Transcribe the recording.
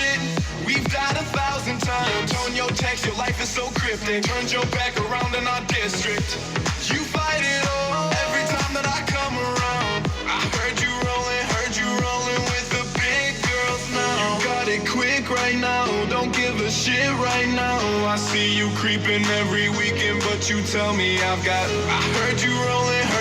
shit we've died 1,000 times. Tone your text, your life is so cryptic. Turned your back around in our district. You fight it all every time that I come around. I heard you rolling with the big girls now. You got it quick right now, don't give a shit right now. I see you creeping every weekend, but you tell me I heard you rolling